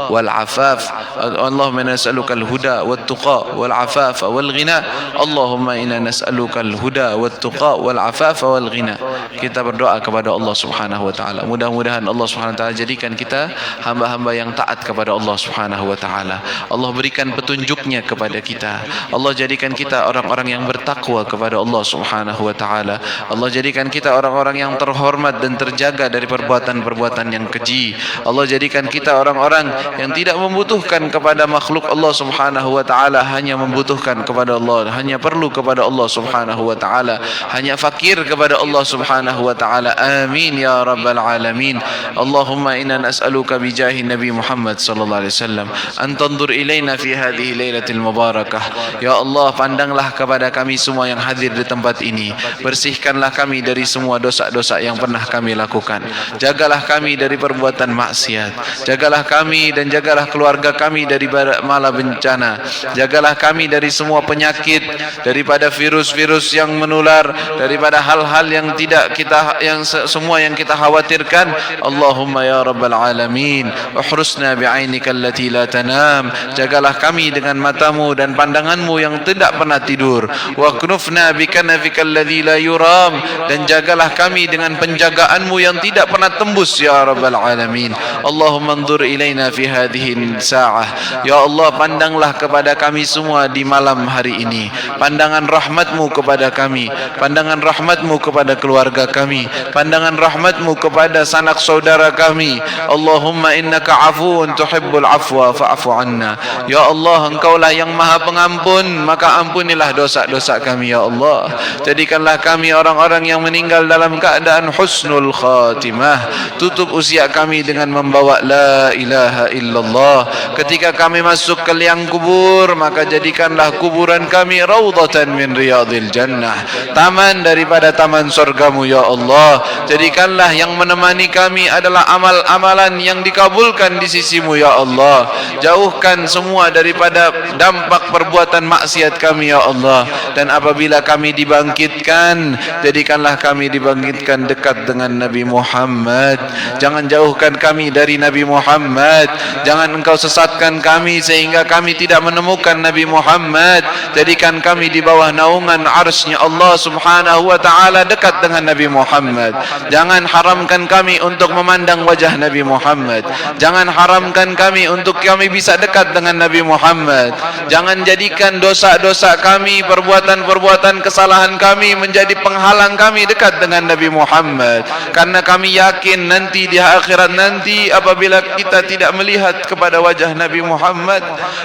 wal afaf, Allahumma inna nas'aluka al-huda wat tuqa wal afaf wal ghina, Allahumma inna nas'aluka al-huda wat tuqa wal afaf wal ghina. Kita berdoa kepada Allah Subhanahu wa taala, mudah-mudahan Allah Subhanahu wa taala jadikan kita hamba-hamba yang taat kepada Allah Subhanahu wa taala. Allah berikan petunjuknya kepada kita. Allah jadikan kita orang-orang yang bertakwa kepada Allah Subhanahu wa taala. Allah jadikan kita orang-orang yang terhormat dan terjaga dari perbuatan-perbuatan yang keji. Allah jadikan kita orang-orang yang tidak membutuhkan kepada makhluk Allah Subhanahu wa taala, hanya membutuhkan kepada Allah, hanya perlu kepada Allah Subhanahu wa taala, hanya fakir kepada Allah Subhanahu wa taala. Amin ya rabbal alamin. Allahumma inna nas'aluka bijahi Nabi Muhammad sallallahu alaihi wasallam an tanzur ilaina fi hadhihi lailatul mubarakah. Ya Allah, pandanglah kepada kami semua yang hadir di tempat ini. Bersihkanlah kami dari semua dosa-dosa yang pernah kami lakukan. Jagalah kami dari perbuatan maksiat. Jagalah kami dan jagalah keluarga kami dari bala bencana. Jagalah kami dari semua penyakit, daripada virus-virus yang menular, daripada hal-hal yang tidak kita, yang semua yang kita khawatirkan. Allahumma ya rabbal alamin, uhrusna bi'ainika allati la tanam. Jagalah kami dengan matamu dan pandanganmu yang tidak pernah tidur. Wa knufna bikanafika alladhi la yuram, dan jagalah kami dengan penjagaanmu yang tidak pernah tembus ya rabbal alamin. Allahumma anzur ilaina fi hadhihi sa'ah. Ya Allah, pandanglah kepada kami semua di malam hari ini. Pandangan rahmatmu kepada kami, pandangan rahmatmu kepada keluarga kami, pandangan rahmatmu kepada sanak saudara kami. Allahumma innaka afuun tuhibbul afwa fa'fu anna. Ya Allah, engkaulah yang maha pengampun, maka ampunilah dosa-dosa kami ya Allah. Jadikanlah kami orang-orang yang meninggal meninggal dalam keadaan husnul khatimah. Tutup usia kami dengan membawa la ilaha illallah. Ketika kami masuk ke liang kubur, maka jadikanlah kuburan kami raudhatan min riyadil jannah, taman daripada taman surgamu ya Allah. Jadikanlah yang menemani kami adalah amal-amalan yang dikabulkan di sisimu ya Allah. Jauhkan semua daripada dampak perbuatan maksiat kami ya Allah. Dan apabila kami dibangkitkan, jadikanlah kami dibangkitkan dekat dengan Nabi Muhammad. Jangan jauhkan kami dari Nabi Muhammad. Jangan engkau sesatkan kami sehingga kami tidak menemukan Nabi Muhammad. Jadikan kami di bawah naungan arsy-Nya Allah Subhanahu wa taala, dekat dengan Nabi Muhammad. Jangan haramkan kami untuk memandang wajah Nabi Muhammad. Jangan haramkan kami untuk kami bisa dekat dengan Nabi Muhammad. Jangan jadikan dosa-dosa kami, perbuatan-perbuatan kesalahan kami menjadi penghalang kami dekat dengan Nabi Muhammad. Karena kami yakin nanti di akhirat nanti apabila kita tidak melihat kepada wajah Nabi Muhammad,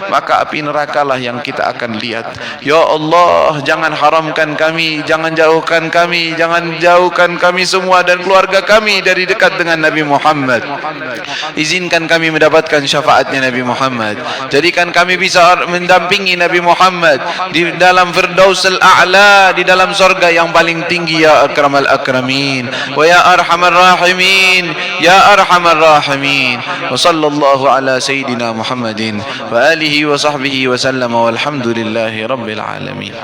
maka api nerakalah yang kita akan lihat. Ya Allah, jangan haramkan kami, jangan jauhkan kami semua dan keluarga kami dari dekat dengan Nabi Muhammad. Izinkan kami mendapatkan syafaatnya Nabi Muhammad. Jadikan kami bisa mendampingi Nabi Muhammad di dalam Firdausul A'la, di dalam surga yang paling tinggi ya akramal akramin wa ya arhamar rahimin ya arhamar rahimin. Wa sallallahu ala sayyidina Muhammadin wa alihi wa sahbihi wa sallama walhamdulillahi rabbil alamin.